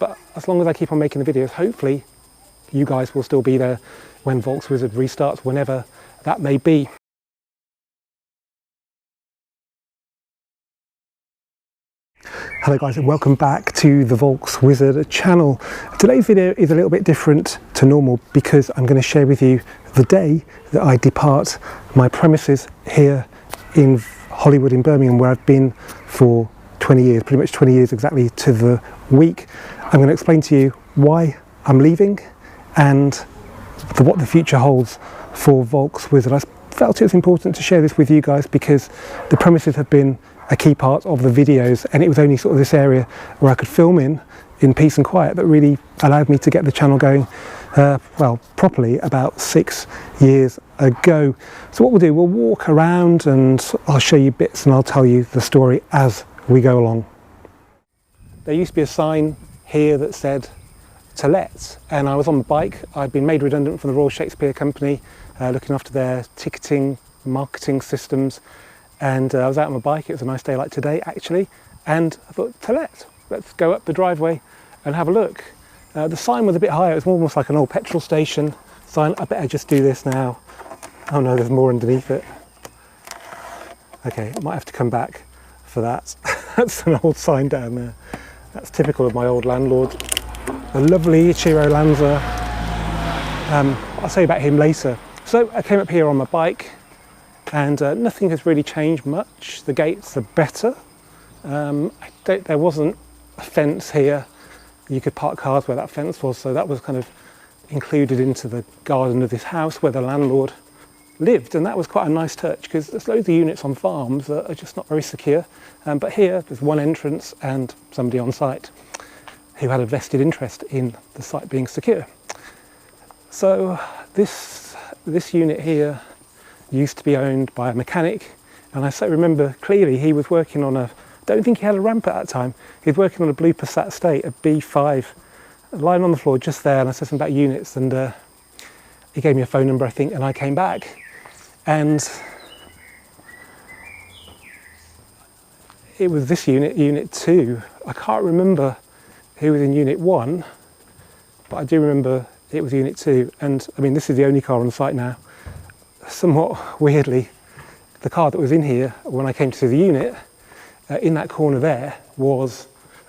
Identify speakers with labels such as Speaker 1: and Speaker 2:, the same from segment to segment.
Speaker 1: But as long as I keep on making the videos, hopefully you guys will still be there when Volkswizard restarts, whenever that may be. Hello guys, and welcome back to the Volkswizard channel. Today's video is a little bit different to normal because I'm going to share with you the day that I depart my premises here in Hollywood in Birmingham, where I've been for 20 years, pretty much 20 years exactly to the week. I'm going to explain to you why I'm leaving and what the future holds for Volkswizard. I felt it was important to share this with you guys because the premises have been a key part of the videos, and it was only sort of this area where I could film in peace and quiet that really allowed me to get the channel going well, properly about 6 years ago. So what we'll do, we'll walk around and I'll show you bits and I'll tell you the story as we go along. There used to be a sign here that said "to let," and I was on the bike. I'd been made redundant from the Royal Shakespeare Company, looking after their ticketing, marketing systems. And I was out on my bike. It was a nice day like today actually, and I thought, to let, let's go up the driveway and have a look. The sign was a bit higher. It was almost like an old petrol station sign. I better just do this now. Oh no, there's more underneath it. Okay, I might have to come back for that. That's an old sign down there. That's typical of my old landlord. A lovely Ichiro Lanza. I'll say about him later. So I came up here on my bike, and nothing has really changed much. The gates are better. There wasn't a fence here. You could park cars where that fence was, so that was kind of included into the garden of this house where the landlord lived, and that was quite a nice touch because there's loads of units on farms that are just not very secure. But here there's one entrance and somebody on site who had a vested interest in the site being secure. So this unit here used to be owned by a mechanic, and I so remember clearly he was working on I don't think he had a ramp at that time. He was working on a blue Passat estate, a B5, lying on the floor just there, and I said something about units, and he gave me a phone number I think, and I came back, and it was this unit, unit 2. I can't remember who was in unit 1, but I do remember it was unit 2, and I mean this is the only car on the site now. Somewhat weirdly, the car that was in here when I came to see the unit, in that corner there was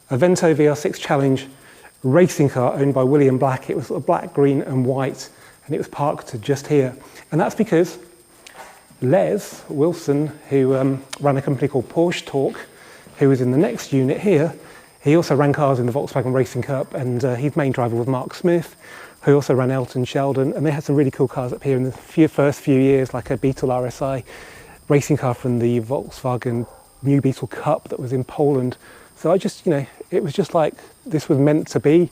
Speaker 1: a Vento VR6 Challenge racing car owned by William Black. It was sort of black, green and white, and it was parked just here. And that's because Les Wilson, who ran a company called Porsche Talk, who was in the next unit here, he also ran cars in the Volkswagen Racing Cup, and his main driver was Mark Smith, who also ran Elton Sheldon, and they had some really cool cars up here in the first few years, like a Beetle RSI racing car from the Volkswagen New Beetle Cup that was in Poland. So I just, it was just like this was meant to be.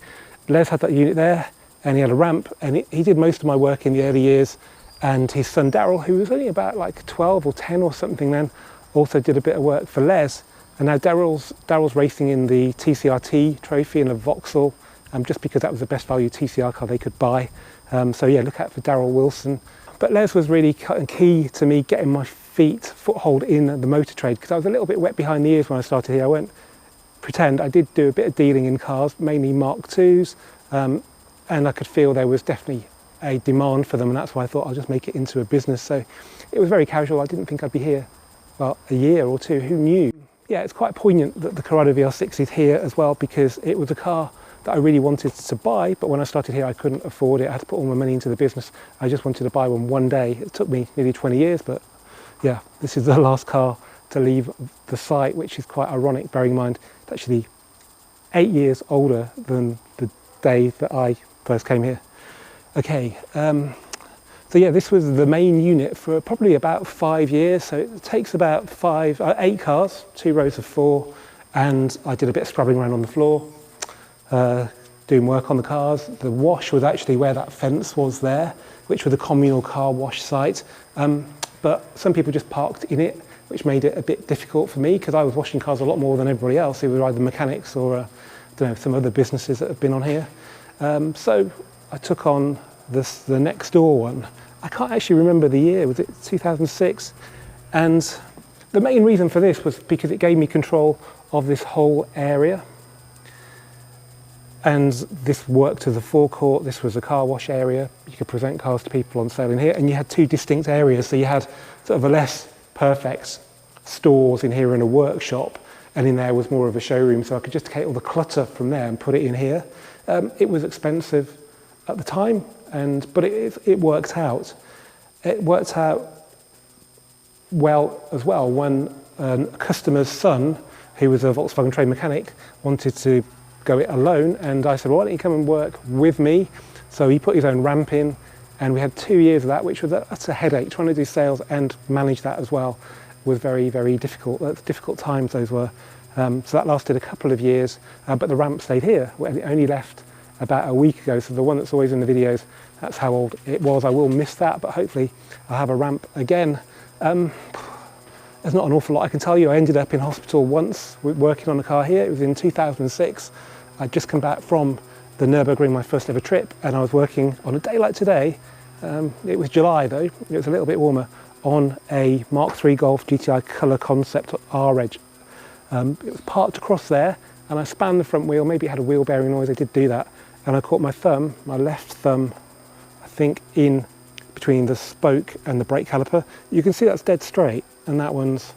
Speaker 1: Les had that unit there, and he had a ramp, and he did most of my work in the early years, and his son Darelle, who was only about like 12 or 10 or something then, also did a bit of work for Les. And now Darrell's racing in the TCRT trophy in a Vauxhall, just because that was the best value TCR car they could buy. So yeah, look out for Darelle Wilson. But Les was really key to me getting my foothold in the motor trade, because I was a little bit wet behind the ears when I started here. I won't pretend. I did do a bit of dealing in cars, mainly Mark IIs, and I could feel there was definitely a demand for them, and that's why I thought I'll just make it into a business. So it was very casual. I didn't think I'd be here, well, a year or two, who knew? Yeah, it's quite poignant that the Corrado VR6 is here as well, because it was a car that I really wanted to buy, but when I started here I couldn't afford it. I had to put all my money into the business. I just wanted to buy one day. It took me nearly 20 years, but yeah, this is the last car to leave the site, which is quite ironic, bearing in mind it's actually 8 years older than the day that I first came here. Okay, so yeah, this was the main unit for probably about 5 years. So it takes about 8 cars, 2 rows of 4, and I did a bit of scrubbing around on the floor, doing work on the cars. The wash was actually where that fence was there, which was a communal car wash site. But some people just parked in it, which made it a bit difficult for me, because I was washing cars a lot more than everybody else. It was either mechanics or I don't know, some other businesses that have been on here. So I took on the next door one. I can't actually remember the year. Was it 2006? And the main reason for this was because it gave me control of this whole area. And this worked as a forecourt. This was a car wash area. You could present cars to people on sale in here. And you had two distinct areas. So you had sort of a less perfect stores in here and a workshop. And in there was more of a showroom. So I could just take all the clutter from there and put it in here. It was expensive at the time, but it worked out. It worked out well as well when a customer's son, who was a Volkswagen trained mechanic, wanted to go it alone, and I said, well, why don't you come and work with me? So he put his own ramp in, and we had 2 years of that, which was that's a headache. Trying to do sales and manage that as well was very, very difficult. That's difficult times those were. So that lasted a couple of years, but the ramp stayed here. It only left about a week ago, so the one that's always in the videos, that's how old it was. I will miss that, but hopefully I'll have a ramp again. There's not an awful lot I can tell you. I ended up in hospital once working on a car here. It was in 2006. I'd just come back from the Nürburgring, my first ever trip, and I was working on a day like today. It was July though, it was a little bit warmer, on a Mark III Golf GTI Colour Concept R-Edge. It was parked across there, and I spanned the front wheel. Maybe it had a wheel bearing noise, I did do that. And I caught my thumb, my left thumb, I think in between the spoke and the brake caliper. You can see that's dead straight, and that one's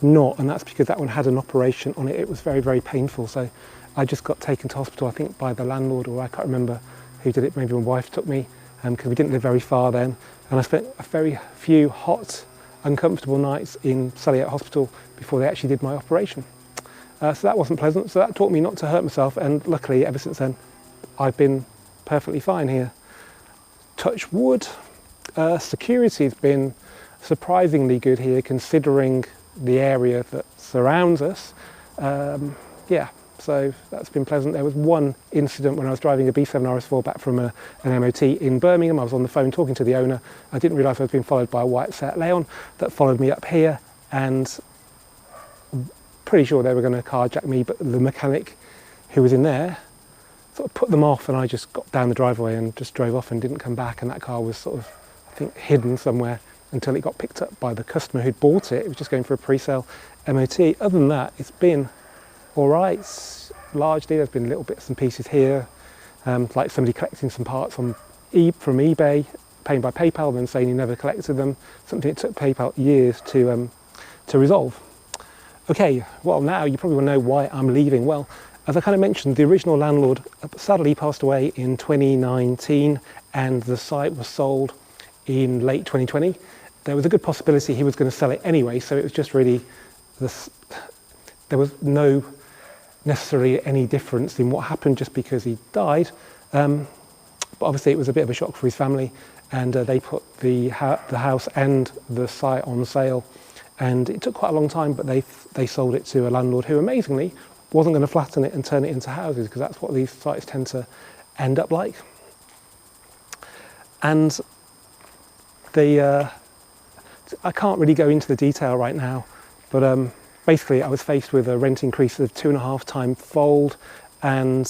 Speaker 1: not, and that's because that one had an operation on it. It was very, very painful. So I just got taken to hospital, I think by the landlord, or I can't remember who did it. Maybe my wife took me, because we didn't live very far then. And I spent a very few hot, uncomfortable nights in Surrey Hospital before they actually did my operation. So that wasn't pleasant. So that taught me not to hurt myself. And luckily, ever since then, I've been perfectly fine here. Touch wood. Security's been surprisingly good here, considering the area that surrounds us. Yeah, so that's been pleasant. There was one incident when I was driving a B7 RS4 back from an MOT in Birmingham. I was on the phone talking to the owner. I didn't realise I was being followed by a white Seat Leon that followed me up here, and pretty sure they were going to carjack me, but the mechanic who was in there sort of put them off, and I just got down the driveway and just drove off and didn't come back, and that car was sort of, I think, hidden somewhere until it got picked up by the customer who'd bought it. It was just going for a pre-sale MOT. Other than that, it's been all right. Largely, there's been little bits and pieces here, like somebody collecting some parts from eBay, paying by PayPal, and then saying he never collected them. Something that took PayPal years to resolve. Okay, well now you probably want to know why I'm leaving. Well, as I kind of mentioned, the original landlord sadly passed away in 2019, and the site was sold in late 2020. There was a good possibility he was going to sell it anyway, so it was just really this. There was no necessarily any difference in what happened just because he died, but obviously it was a bit of a shock for his family, and they put the house and the site on sale, and it took quite a long time, but they sold it to a landlord who amazingly wasn't going to flatten it and turn it into houses, because that's what these sites tend to end up like. And I can't really go into the detail right now, but basically I was faced with a rent increase of 2.5 times fold, and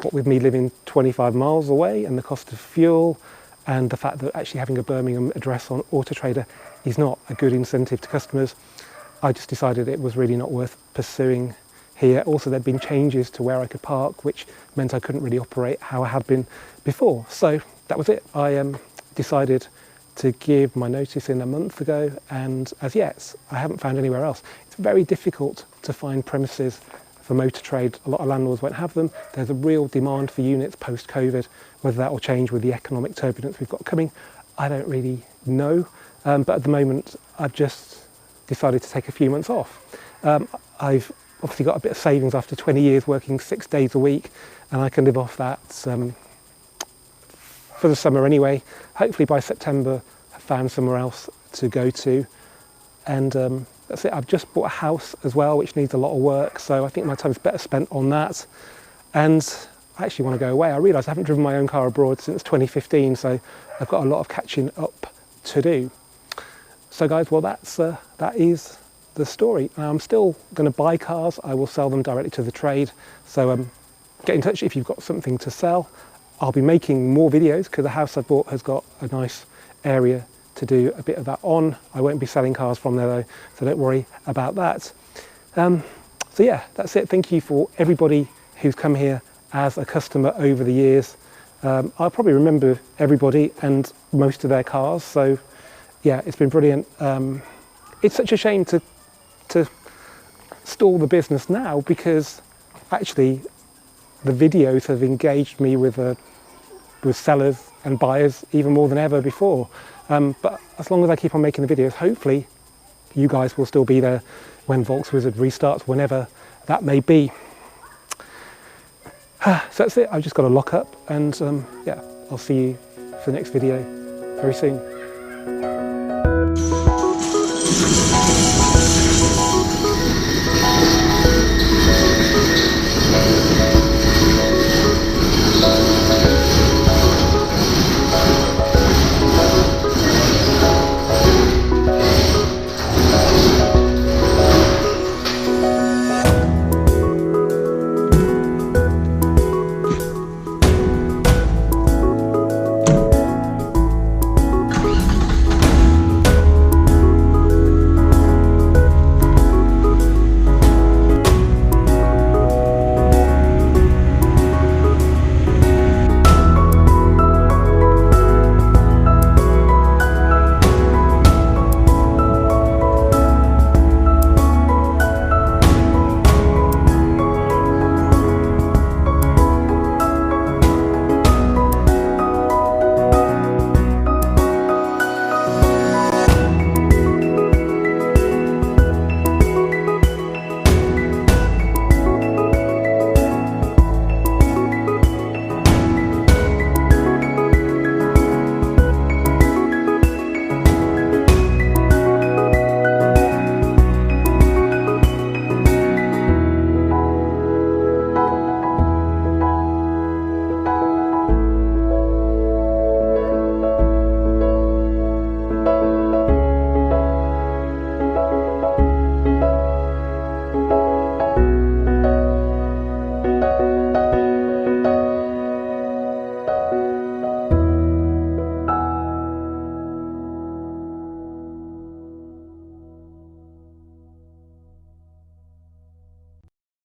Speaker 1: what with me living 25 miles away and the cost of fuel, and the fact that actually having a Birmingham address on Auto Trader is not a good incentive to customers, I just decided it was really not worth pursuing here. Also, there'd been changes to where I could park, which meant I couldn't really operate how I had been before. So that was it. I decided to give my notice in a month ago, and as yet I haven't found anywhere else. It's very difficult to find premises for motor trade. A lot of landlords won't have them. There's a real demand for units post-COVID. Whether that will change with the economic turbulence we've got coming, I don't really know. But at the moment, I've just decided to take a few months off. I've obviously got a bit of savings after 20 years working 6 days a week, and I can live off that for the summer anyway. Hopefully by September I've found somewhere else to go to, and that's it. I've just bought a house as well, which needs a lot of work, so I think my time's better spent on that. And I actually want to go away. I realise I haven't driven my own car abroad since 2015, so I've got a lot of catching up to do. So guys, well that is the story. Now, I'm still going to buy cars. I will sell them directly to the trade, so get in touch if you've got something to sell. I'll be making more videos because the house I bought has got a nice area to do a bit of that on. I won't be selling cars from there though, so don't worry about that. So yeah, that's it. Thank you for everybody who's come here as a customer over the years. I'll probably remember everybody and most of their cars, so yeah, it's been brilliant. It's such a shame to stall the business now, because actually the videos have engaged me with sellers and buyers even more than ever before. But as long as I keep on making the videos, hopefully you guys will still be there when Volkswizard restarts, whenever that may be. So that's it. I've just got to lock up, and yeah, I'll see you for the next video very soon.